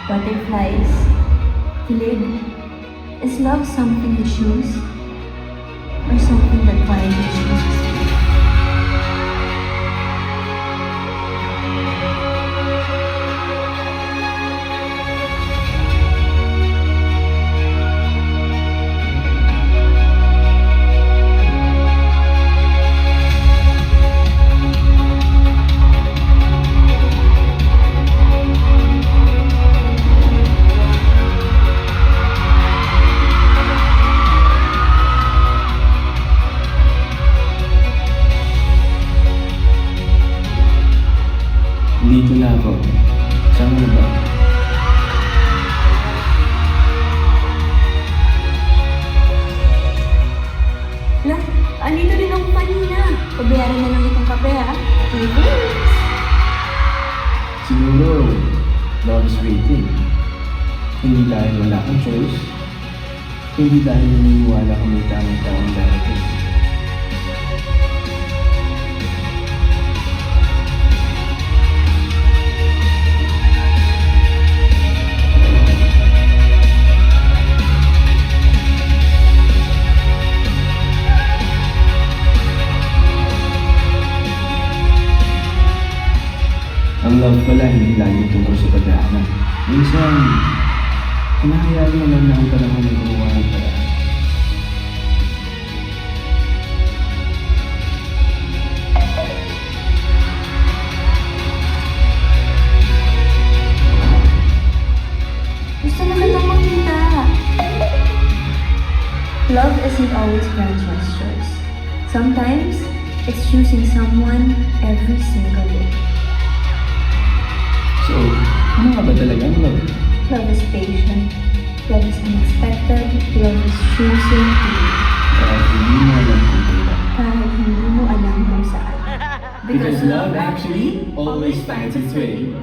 butterflies, kilig. Is love something you choose or something that quietly chooses you? Dito na ako. Saan mo ba? La, andito din ako kanina. Pabayaran na lang itong kape, ha? Okay. Siguro, love is waiting. Hindi dahil wala kang choice. Hindi dahil naniniwala kang may tamang taong darating. Ang love pala hindi lagi tungkol sa pagdaanan. Minsan, hinahayaan mo lang na ang panahon ay gumawa ng paraan. Gusto na kitang makita. Love isn't always grand gestures. Sometimes, it's choosing someone every single day. So, ano nga ba talaga ang love? Love is patient. Love is unexpected. Love is choosing to be. Kahit hindi mo alam kung kailan. Kahit hindi mo alam kung saan. Because love actually always finds its way.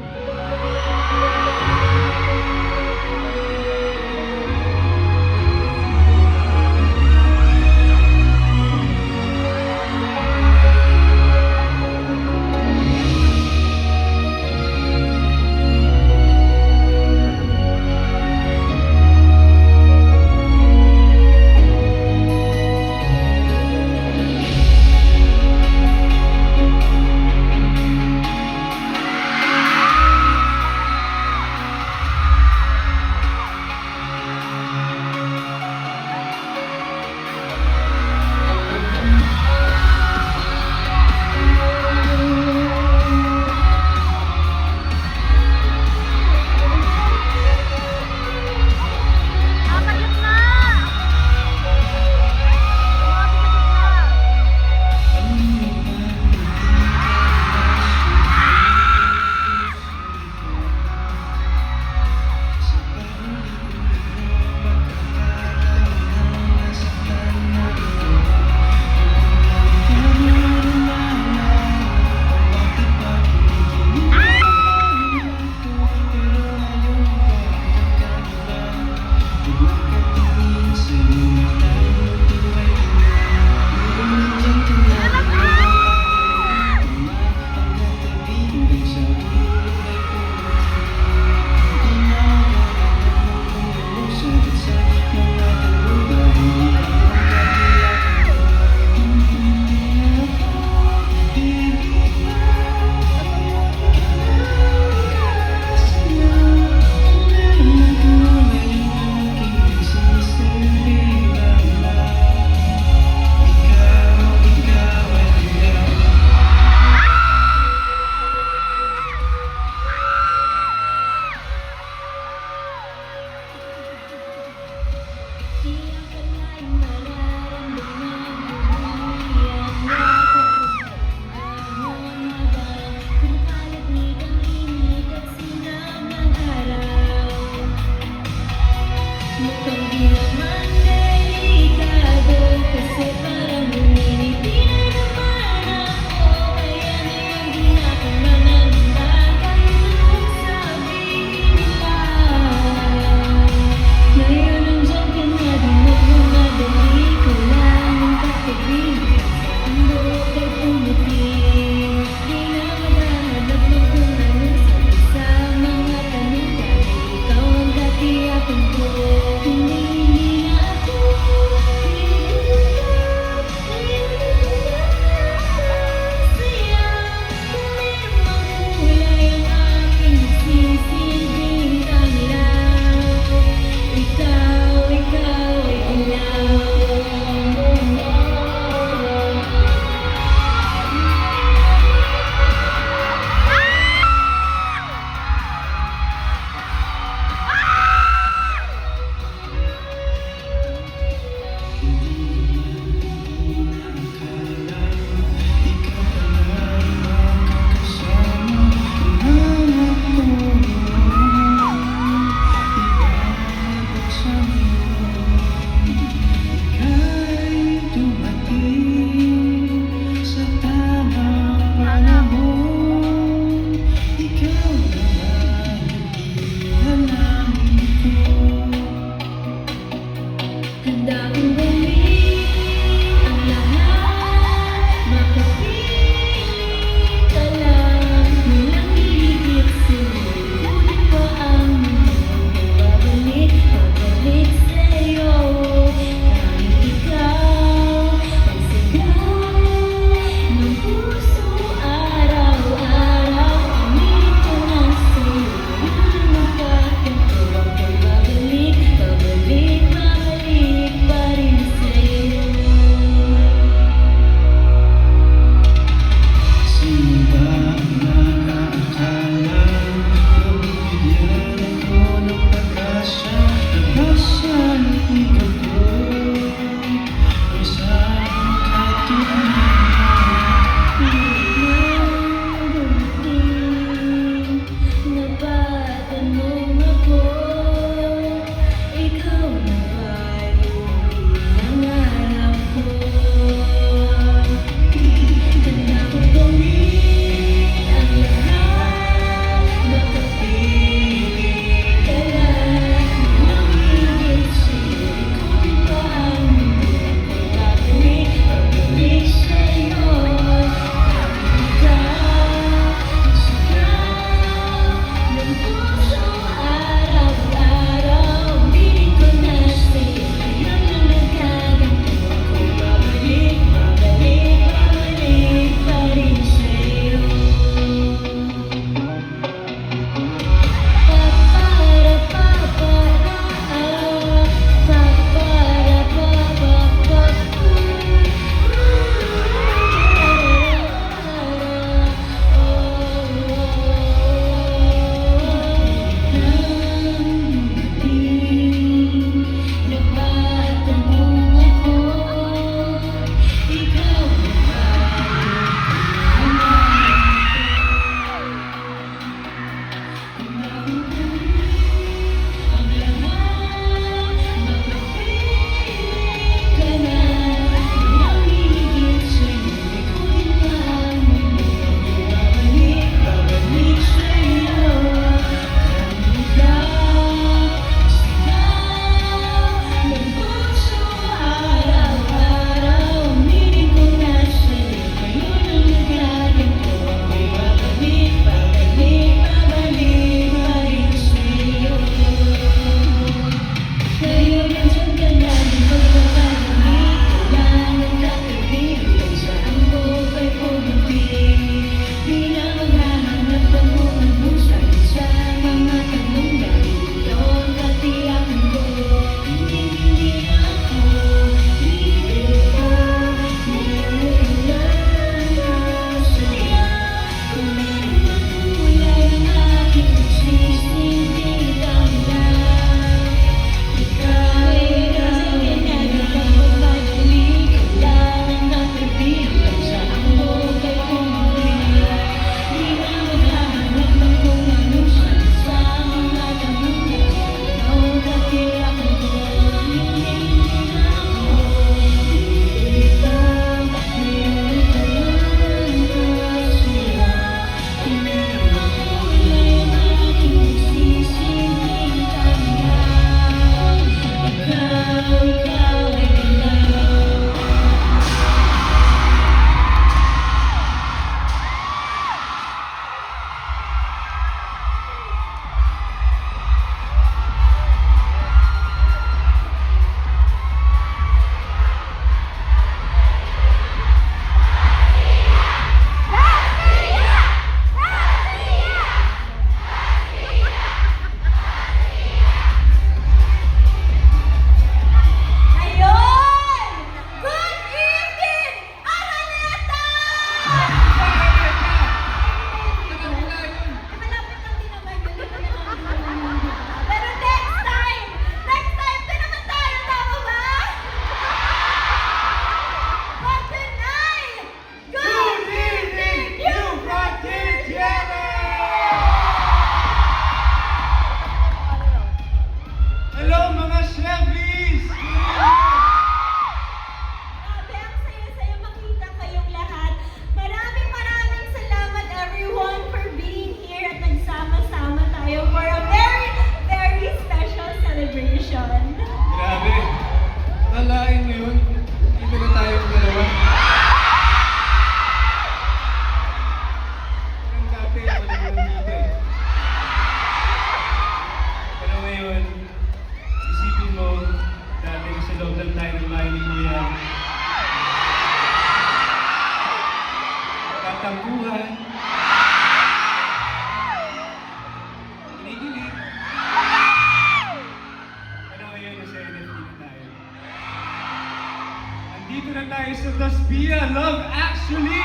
na tayo sa Dasbia Love Actually!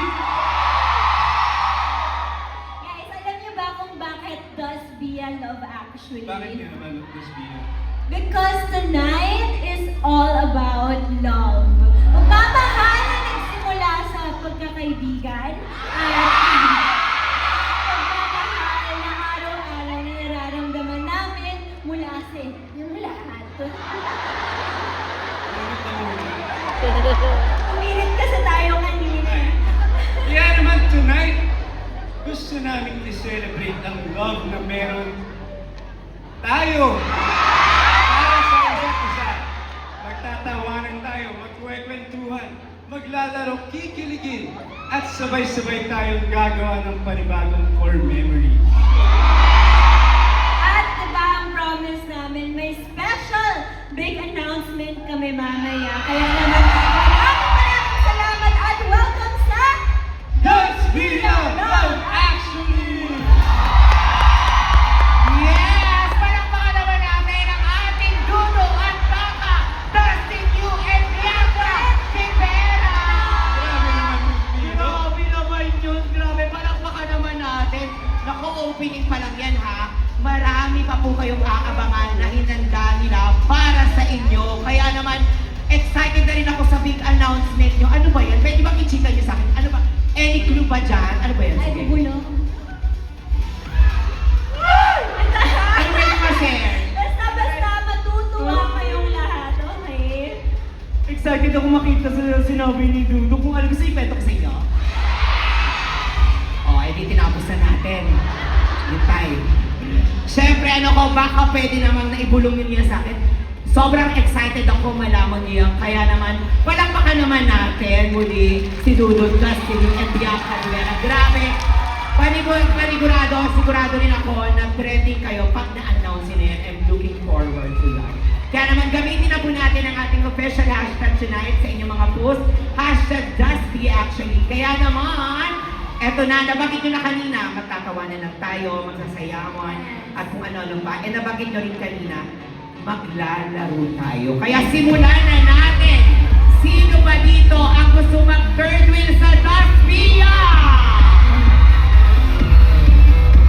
Guys, alam niyo ba kung bakit does be a love actually? Bakit nga naman Dasbia? Because tonight is all about love. Pagmamahal na nagsimula sa pagkakaibigan at pagmamahal na araw-araw na nararamdaman namin mula sa yung lahat. Umirit kasi tayo kanina. Kaya naman tonight, gusto namin i-celebrate ang love na meron tayo. Para sa isa't isa. Magtatawanan tayo, magkwekwentuhan, maglalaro, kikiligin, at sabay-sabay tayong gagawa ng panibagong core memory. At diba ang promise namin, may special big announcement kami mamaya. Kaya naman, maraming salamat at welcome sa Dasbia Love Actually! Yes! Palakpakan naman natin ang ating dudo at baka, Dustin Yu and Bianca Rivera! Grabe naman yung video. Grabe naman yun! Grabe! Palakpakan naman natin! Naku, opening pa lang yan ha! Marami pa po kayong aabangan na hinanda nila para sa inyo. Kaya naman, excited na rin ako sa big announcement nyo. Ano ba yan? Pwede bang i-chika nyo sa akin? Ano ba? Any clue ba dyan? Ano ba yan? Ay, Sige. bulong. Ano ba yung ma-share? Basta matutuwa kayong lahat, okay? Excited ako makita sa sinabi ni Dudo. Kung ano gusto ikwento ko sa inyo. Oh, edi tinapos na natin. Yung time. Siyempre, ano ko, baka pwede namang naibulong niya sa akin. Sobrang excited ako malaman niya. Kaya naman, palakpakan naman natin muli si Dudut, Dustin, and Bianca Rivera. Grabe! Sigurado rin ako na trending kayo pag na-announce na yan. I'm looking forward to that. Kaya naman, gamitin na po natin ang ating official hashtag tonight sa inyong mga post. Hashtag Dusty actually. Kaya naman, eto na, nabanggit nyo na kanina, magtatawanan lang tayo, magsasayawan, at kung ano-ano pa. E nabanggit nyo rin kanina, maglalaro tayo. Kaya simulan na natin! Sino ba dito ang gusto mag-third wheel sa Dasbia?